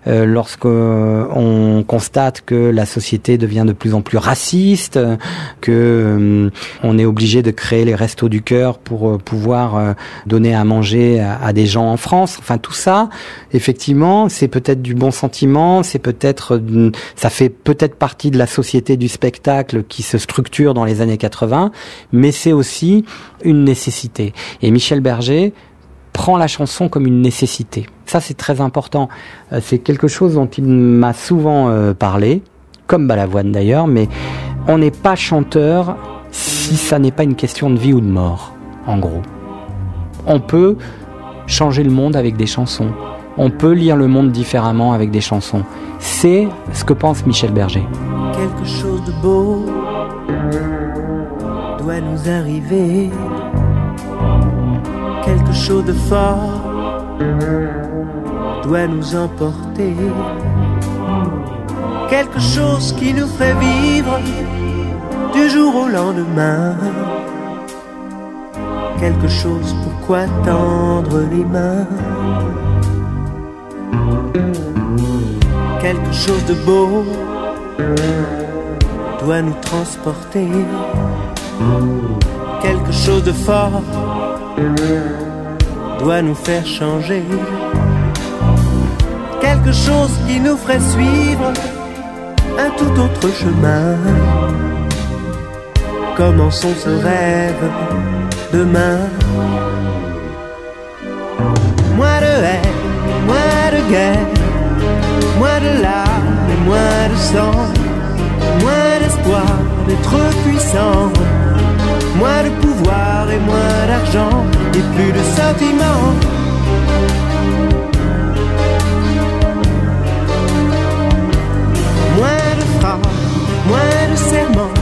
lorsqu'on constate que la société devient de plus en plus raciste, que on est obligé de créer les restos du cœur pour pouvoir donner à manger à des gens en France. Enfin, tout ça, effectivement, c'est peut-être du bon sentiment, c'est peut-être, ça fait peut-être partie de la société du spectacle qui se structure dans les années 80, mais c'est aussi une nécessité. Et Michel Berger prend la chanson comme une nécessité. Ça, c'est très important. C'est quelque chose dont il m'a souvent parlé, comme Balavoine d'ailleurs, mais on n'est pas chanteur si ça n'est pas une question de vie ou de mort, en gros. On peut changer le monde avec des chansons. On peut lire le monde différemment avec des chansons. C'est ce que pense Michel Berger. Quelque chose de beau doit nous arriver. Quelque chose de fort doit nous emporter. Quelque chose qui nous ferait vivre du jour au lendemain. Quelque chose pourquoi tendre les mains. Quelque chose de beau doit nous transporter. Quelque chose de fort doit nous faire changer. Quelque chose qui nous ferait suivre un tout autre chemin. Commençons ce rêve demain. Moins de haine, moins de guerre, moins de larmes et moins de sang, moins d'espoir d'être puissant, moins de pouvoir et moins d'argent et plus de sentiments. Moins de frappe, moins de serment,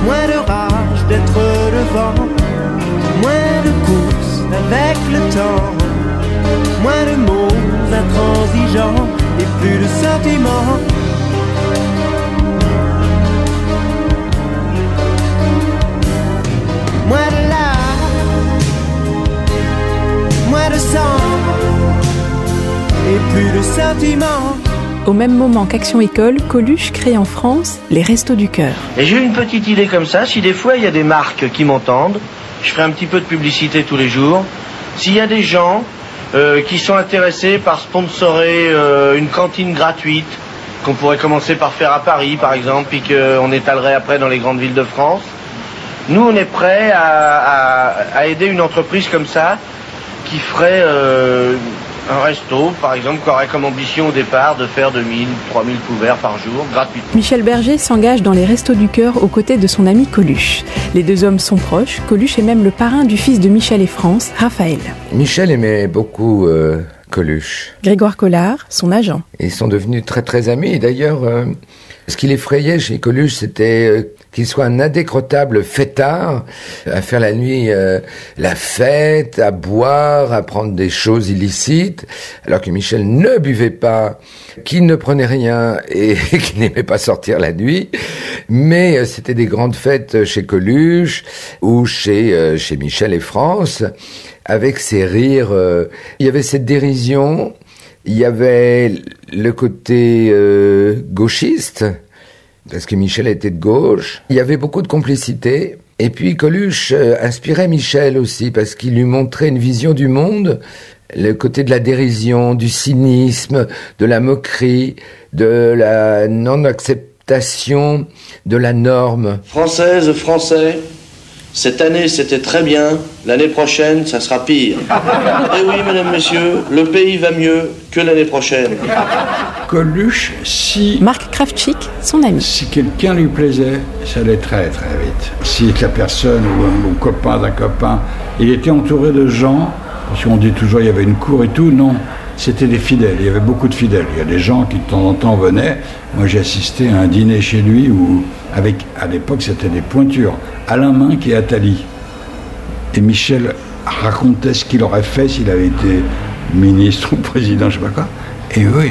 moins de rage d'être devant, moins de course avec le temps, moins de mots intransigeants et plus de sentiments. Moins de larmes, moins de sang et plus de sentiments. Au même moment qu'Action École, Coluche crée en France les Restos du Cœur. Et j'ai une petite idée comme ça, si des fois il y a des marques qui m'entendent, je ferai un petit peu de publicité tous les jours. S'il y a des gens qui sont intéressés par sponsorer une cantine gratuite, qu'on pourrait commencer par faire à Paris par exemple, puis qu'on étalerait après dans les grandes villes de France, nous on est prêts à aider une entreprise comme ça, qui ferait un resto, par exemple, qui aurait comme ambition au départ de faire 2000, 3000 couverts par jour, gratuitement. Michel Berger s'engage dans les Restos du Cœur aux côtés de son ami Coluche. Les deux hommes sont proches. Coluche est même le parrain du fils de Michel et France, Raphaël. Michel aimait beaucoup Coluche. Grégoire Collard, son agent. Ils sont devenus très très amis. D'ailleurs, ce qui l'effrayait chez Coluche, c'était qu'il soit un indécrottable fêtard, à faire la nuit la fête, à boire, à prendre des choses illicites, alors que Michel ne buvait pas, qu'il ne prenait rien et qu'il n'aimait pas sortir la nuit. Mais c'était des grandes fêtes chez Coluche ou chez Michel et France, avec ces rires. Il y avait cette dérision, il y avait le côté gauchiste, parce que Michel était de gauche. Il y avait beaucoup de complicité. Et puis Coluche inspirait Michel aussi, parce qu'il lui montrait une vision du monde, le côté de la dérision, du cynisme, de la moquerie, de la non-acceptation de la norme. Françaises, Français, cette année c'était très bien, l'année prochaine ça sera pire. Eh oui, mesdames, messieurs, le pays va mieux que l'année prochaine. Coluche, si... Marc Kravchik, son ami. Si quelqu'un lui plaisait, ça allait très très vite. Si la personne ou un copain d'un copain, il était entouré de gens, parce qu'on dit toujours il y avait une cour et tout, non. C'était des fidèles, il y avait beaucoup de fidèles. Il y a des gens qui de temps en temps venaient. Moi j'ai assisté à un dîner chez lui où, à l'époque c'était des pointures. Alain Minck et Attali. Et Michel racontait ce qu'il aurait fait s'il avait été ministre ou président, je sais pas quoi. Et eux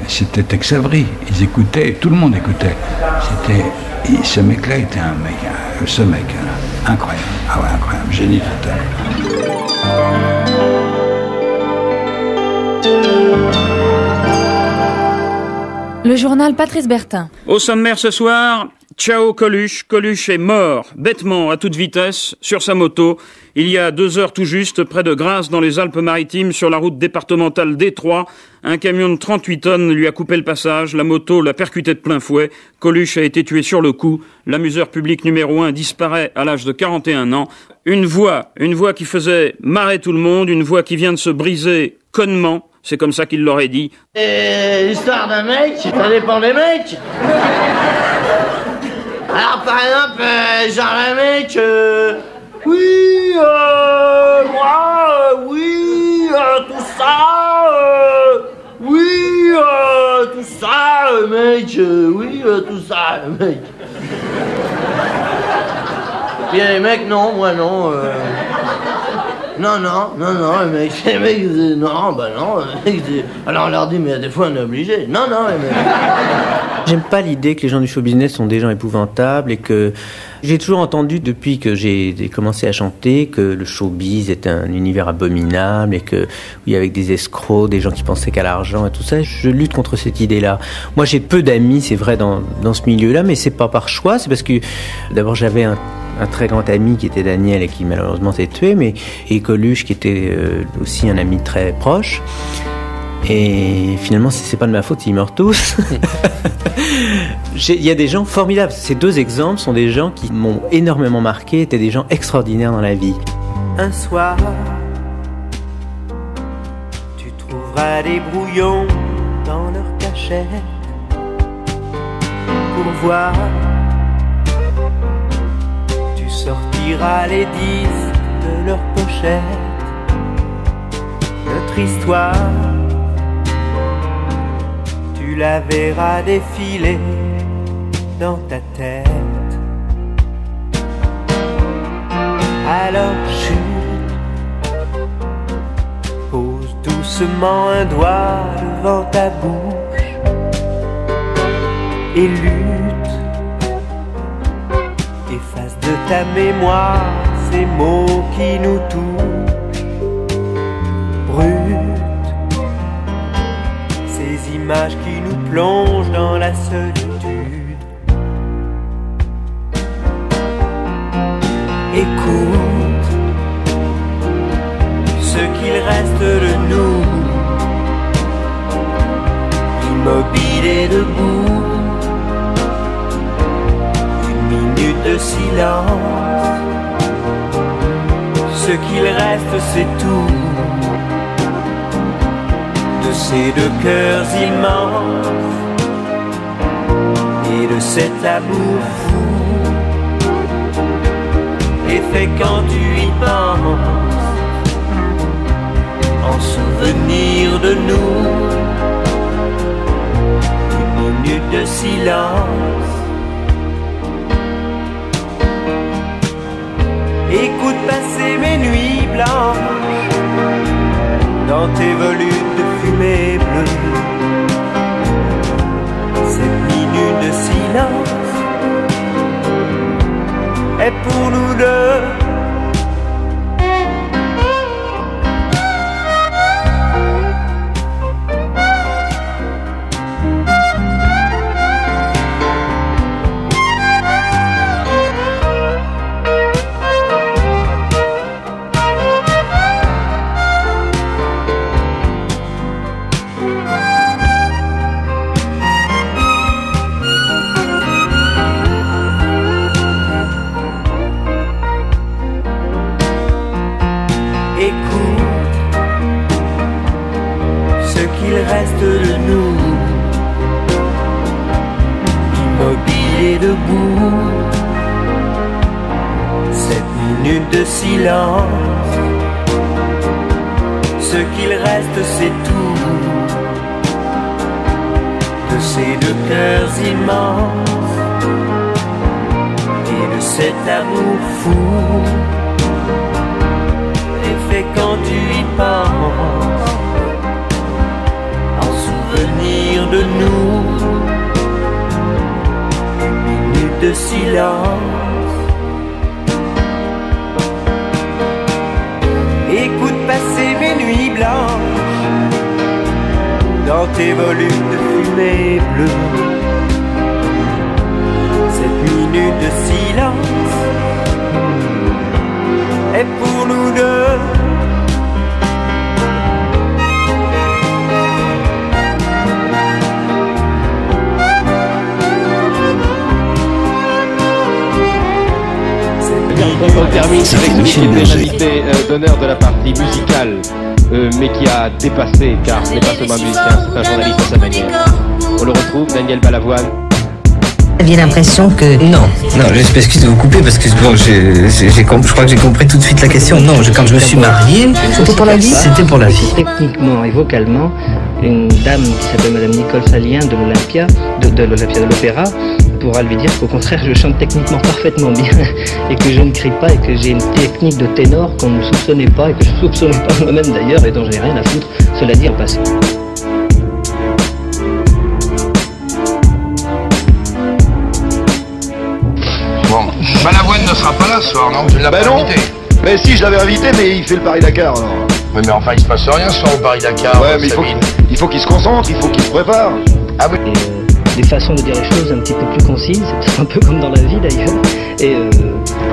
c'était Tex Avery. Ils écoutaient, et tout le monde écoutait. Ce mec-là était incroyable. Ah ouais, incroyable, génie total. Le journal Patrice Bertin. Au sommaire ce soir, ciao Coluche. Coluche est mort, bêtement, à toute vitesse, sur sa moto, il y a 2 heures tout juste, près de Grasse, dans les Alpes-Maritimes, sur la route départementale D3. Un camion de 38 tonnes lui a coupé le passage, la moto l'a percuté de plein fouet. Coluche a été tué sur le coup. L'amuseur public numéro 1 disparaît à l'âge de 41 ans. Une voix qui faisait marrer tout le monde, une voix qui vient de se briser connement. C'est comme ça qu'il l'aurait dit. Et l'histoire d'un mec, ça dépend des mecs. Alors par exemple, genre un mec, tout ça, mec. Puis les mecs, non, moi non. Non, les mecs disent non, les mecs disent... Alors on leur dit, mais des fois on est obligé. Non, les mecs. J'aime pas l'idée que les gens du show business sont des gens épouvantables et que j'ai toujours entendu depuis que j'ai commencé à chanter que le showbiz est un univers abominable et que oui, avec des escrocs, des gens qui pensaient qu'à l'argent et tout ça. Je lutte contre cette idée-là. Moi, j'ai peu d'amis, c'est vrai, dans ce milieu-là, mais c'est pas par choix. C'est parce que d'abord j'avais un très grand ami qui était Daniel et qui malheureusement s'est tué, et Coluche qui était aussi un ami très proche. Et finalement, c'est pas de ma faute, ils meurent tous. Il y a des gens formidables. Ces 2 exemples sont des gens qui m'ont énormément marqué, étaient des gens extraordinaires dans la vie. Un soir, tu trouveras des brouillons dans leur cachette pour voir. Tu sortiras les disques de leur pochette. Notre histoire, tu la verras défiler dans ta tête. Alors chute, pose doucement un doigt devant ta bouche et lutte. Efface de ta mémoire ces mots qui nous touchent. Brute, ces images qui nous plongent dans la solitude. Écoute ce qu'il reste de nous, immobile et debout. Une minute de silence, ce qu'il reste c'est tout de ces 2 cœurs immenses et de cet amour fou. Et fait quand tu y penses, en souvenir de nous, une minute de silence. Écoute passer mes nuits blanches dans tes volutes de fumée bleue. Cette minute de silence est pour nous 2. De nous, immobile et debout, cette minute de silence, ce qu'il reste c'est tout de ces 2 cœurs immenses et de cet amour fou. c'était quand tu y penses, en souvenir de nous, minute de silence. Écoute passer mes nuits blanches dans tes volumes de fumée bleue. Cette minute de silence est pour nous deux. On termine avec celui qui était l'invité d'honneur de la partie musicale, mais qui a dépassé, car ce n'est pas seulement un musicien, c'est un journaliste à sa manière. On le retrouve, Daniel Balavoine. J'avais l'impression que... Non, je m'excuse de vous couper parce que bon, je crois que j'ai compris tout de suite la question. Non, quand je me suis marié... C'était pour la vie. C'était pour la vie. Techniquement et vocalement, une dame qui s'appelle Madame Nicole Salien de l'Olympia, de l'Opéra, pourra lui dire qu'au contraire, je chante techniquement parfaitement bien et que je ne crie pas et que j'ai une technique de ténor qu'on ne soupçonnait pas et que je ne soupçonnais pas moi-même d'ailleurs et dont j'ai rien à foutre, cela dit en passant. Bon, Balavoine ne sera pas là ce soir, non? Tu l'as pas invité? Mais si, je l'avais invité, mais il fait le Paris-Dakar, alors. Oui, mais enfin, il se passe rien ce soir au Paris-Dakar. Ouais, mais il faut qu'il se concentre, il faut qu'il se prépare. Ah oui. Des façons de dire les choses un petit peu plus concises, c'est peut-être un peu comme dans la vie d'ailleurs, et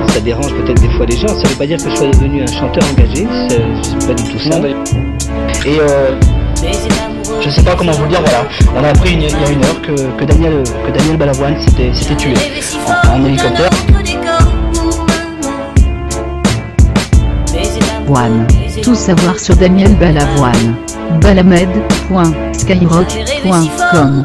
ça dérange peut-être des fois les gens. Ça ne veut pas dire que je sois devenu un chanteur engagé, c'est pas du tout ça. Et je sais pas comment vous le dire, voilà. On a appris il y a une heure que Daniel Balavoine s'était tué en hélicoptère. One. Tout savoir sur Daniel Balavoine. Balamed.skyrock.com